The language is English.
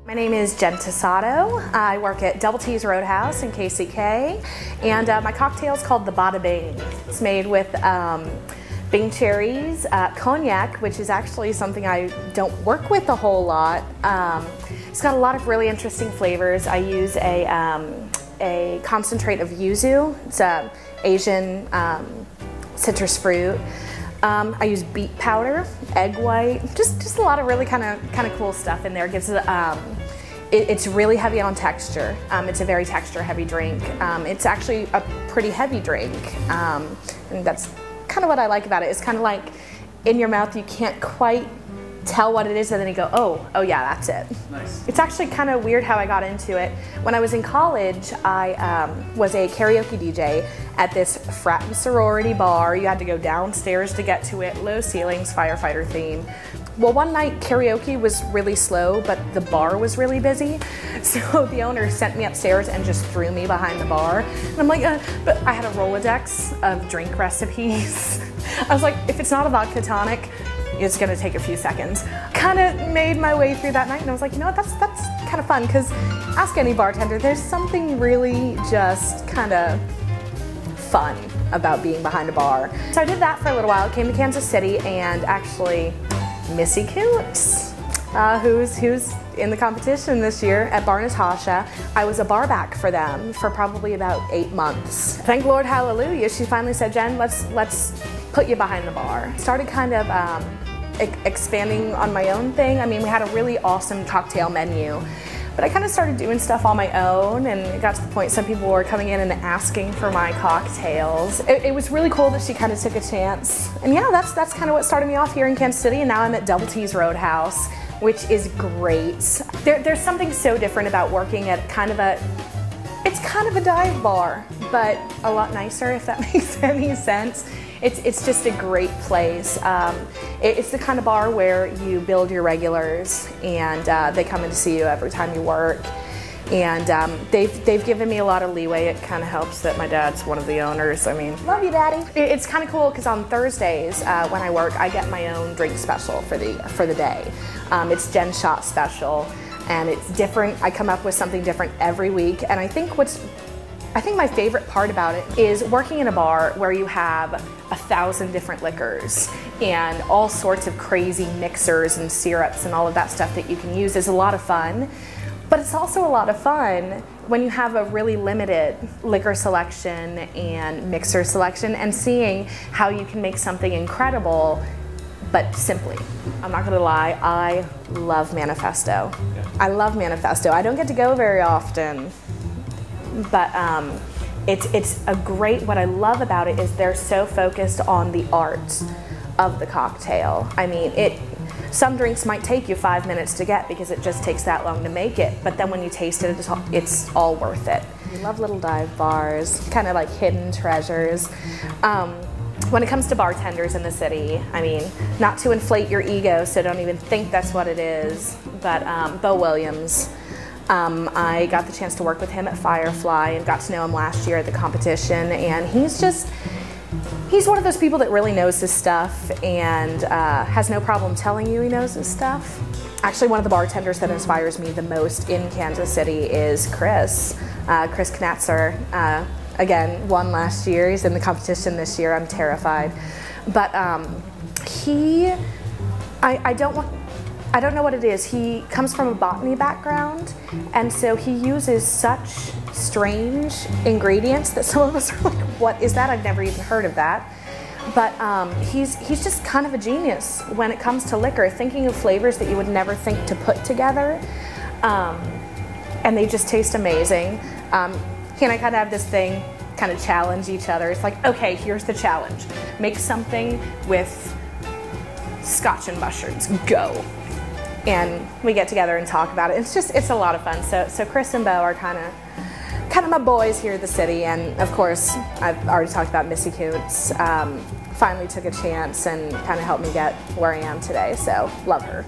My name is Jen Tosatto. I work at Double T's Roadhouse in KCK, and my cocktail is called the Bartending. It's made with Bing cherries, cognac, which is actually something I don't work with a whole lot. It's got a lot of really interesting flavors. I use a concentrate of yuzu. It's Asian citrus fruit. I use beet powder, egg white, just a lot of really kind of cool stuff in there. It gives it, it's really heavy on texture. It's a very texture heavy drink. It's actually a pretty heavy drink, and that's kind of what I like about it. It's kind of like in your mouth you can't quite tell what it is, and then you go, oh yeah, that's it. Nice. It's actually kind of weird how I got into it. When I was in college, I was a karaoke DJ at this frat and sorority bar. You had to go downstairs to get to it, low ceilings, firefighter theme. Well, one night karaoke was really slow, but the bar was really busy. So the owner sent me upstairs and just threw me behind the bar. And I'm like, but I had a Rolodex of drink recipes. I was like, if it's not a vodka tonic, it's gonna take a few seconds. Kind of made my way through that night, and I was like, you know what, that's kind of fun, because ask any bartender, there's something really just kind of fun about being behind a bar. So I did that for a little while, came to Kansas City, and actually Missy Coots, who's in the competition this year at Bar Natasha. I was a bar back for them for probably about 8 months. Thank Lord hallelujah, she finally said, Jen, let's put you behind the bar. Started kind of expanding on my own thing. I mean, we had a really awesome cocktail menu, but I kind of started doing stuff on my own, and it got to the point some people were coming in and asking for my cocktails. It was really cool that she kind of took a chance. And yeah, that's kind of what started me off here in Kansas City, and now I'm at Double T's Roadhouse, which is great. There's something so different about working at it's kind of a dive bar, but a lot nicer, if that makes any sense. It's just a great place. It's the kind of bar where you build your regulars, and they come in to see you every time you work. And they've given me a lot of leeway. It kind of helps that my dad's one of the owners. I mean, love you, Daddy. It's kind of cool because on Thursdays when I work, I get my own drink special for the day. It's Jen Shot Special, and it's different. I come up with something different every week, and I think my favorite part about it is working in a bar where you have 1,000 different liquors and all sorts of crazy mixers and syrups and all of that stuff that you can use is a lot of fun. But it's also a lot of fun when you have a really limited liquor selection and mixer selection, and seeing how you can make something incredible but simply. I'm not gonna lie, I love Manifesto. Yeah. I love Manifesto. I don't get to go very often, but it's a great, what I love about it is they're so focused on the art of the cocktail. I mean, some drinks might take you 5 minutes to get because it just takes that long to make it, but then when you taste it, it's all worth it. I love little dive bars, kind of like hidden treasures. When it comes to bartenders in the city, I mean, not to inflate your ego, so don't even think that's what it is, but Bo Williams. I got the chance to work with him at Firefly and got to know him last year at the competition, and he's one of those people that really knows his stuff and has no problem telling you he knows his stuff. Actually, one of the bartenders that inspires me the most in Kansas City is Chris Knatzer. Again, won last year. He's in the competition this year. I'm terrified. But I don't know what it is. He comes from a botany background, and so he uses such strange ingredients that some of us are like, what is that? I've never even heard of that. But he's just kind of a genius when it comes to liquor, thinking of flavors that you would never think to put together. And they just taste amazing. He and I kind of have this thing, kind of challenge each other. It's like, okay, here's the challenge. Make something with scotch and mushrooms, go. And we get together and talk about it. It's a lot of fun. So Chris and Bo are kind of my boys here at the city. And of course, I've already talked about Missy Coots. Finally took a chance and kind of helped me get where I am today. So love her.